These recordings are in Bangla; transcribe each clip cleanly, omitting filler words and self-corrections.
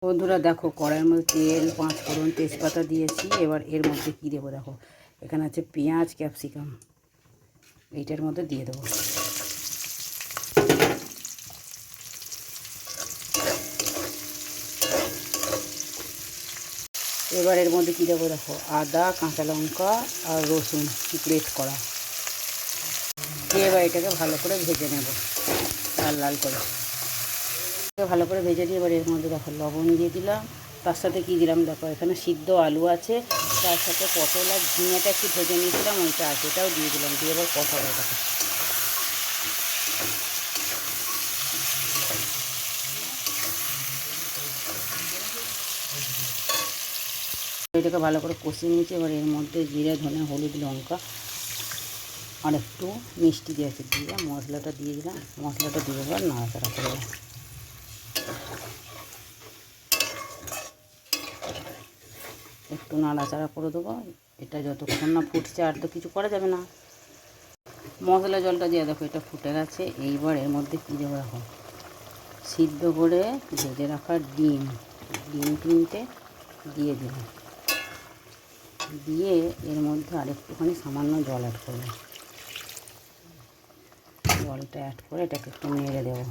বন্ধুরা দেখো, কড়াইয়ের মধ্যে তেল, 5 ফোড়ন, তেজপাতা দিয়েছি। এবার এর মধ্যে কী দেবো দেখো, এখানে আছে পেঁয়াজ, ক্যাপসিকাম, এইটার মধ্যে দিয়ে দেবো। এবার এর মধ্যে কী দেবো দেখো, আদা, কাঁচা লঙ্কা আর রসুন গ্রেট করা। এবার এটাকে ভালো করে ভেজে নেব, লাল লাল করে ভালো করে ভেজে দিয়ে এবার এর মধ্যে দেখো লবণ দিয়ে দিলাম। তার সাথে কী দিলাম দেখো, এখানে সিদ্ধ আলু আছে, তার সাথে পটল আর ঝিঙেটা একটু ভেজে নিয়েছিলাম, ওইটা আছে, এটাও দিয়ে দিলাম। দিয়ে এবার কষাবো এটাকে। এটাকে ভালো করে কষিয়ে নিয়েছি। এবার এর মধ্যে জিরে, ধনে, হলুদ, লঙ্কা আর একটু মিষ্টি দিয়েছে, দিয়ে মশলাটা দিয়ে দিলাম। মশলাটা দিয়ে এবার নাড়াচাড়া করে একটু নাড়াচাড়া করে দেবো। এটা যতক্ষণ না ফুটছে আর তো কিছু করা যাবে না। মশলা জলটা দিয়ে দেখো এটা ফুটে গেছে। এইবার এর মধ্যে কী দেবো এখন, সিদ্ধ করে ভেজে রাখা ডিম 3টে দিয়ে দিলাম। দিয়ে এর মধ্যে আরেকটুখানি সামান্য জল অ্যাড করবো। জলটা অ্যাড করে এটাকে একটু নেড়ে দেবো।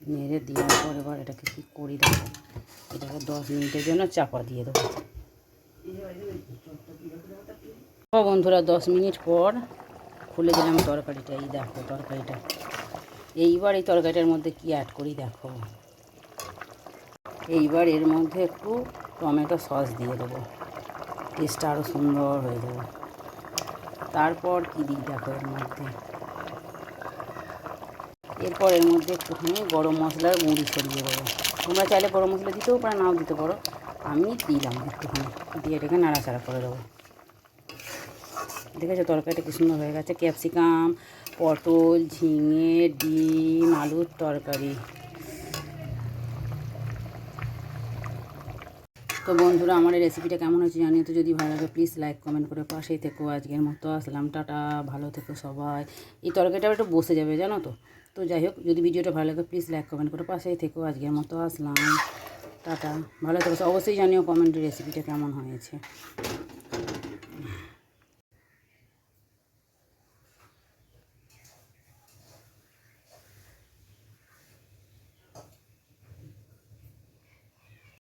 নেড়ে দেওয়ার পর এবার এটাকে কী করি দেখো, এটাকে 10 মিনিটের জন্য চাপা দিয়ে দেবো। বন্ধুরা 10 মিনিট পর খুলে দিলাম তরকারিটা। এই দেখো তরকারিটা। এইবার এই তরকারিটার মধ্যে কি অ্যাড করি দেখো, এইবার এর মধ্যে একটু টমেটো সস দিয়ে দেবো, টেস্টটা আরও সুন্দর হয়ে যাবে। তারপর কী দিই দেখো, এরপর এর মধ্যে একটুখানি গরম মশলার গুঁড়ি ছড়িয়ে দেবো। তোমরা চাইলে গরম মশলা দিতেও পারো, নাও দিতে পারো, আমি দিলাম একটুখানি। দিয়ে এটাকে নাড়াচাড়া করে দেবো। দেখেছো তরকারিটা কি সুন্দর হয়ে গেছে। ক্যাপসিকাম, পটল, ঝিঙে, ডিম, আলুর তরকারি। তো বন্ধুরা আমার এই রেসিপিটা কেমন হয়েছে জানিও তো। যদি ভালো লাগে প্লিজ লাইক কমেন্ট করে পাশেই থেকো। আজকের মতো আসলাম, টাটা, ভালো থেকো সবাই। এই তরকারিটা একটু বসে যাবে জানো তো। তো যাই হোক, যদি ভিডিওটা ভালো লাগে প্লিজ লাইক কমেন্ট করে পাশেই থেকো। আজকের মতো আসলাম, টাটা, ভালো থেকো। অবশ্যই জানিও কমেন্টে রেসিপিটা কেমন হয়েছে।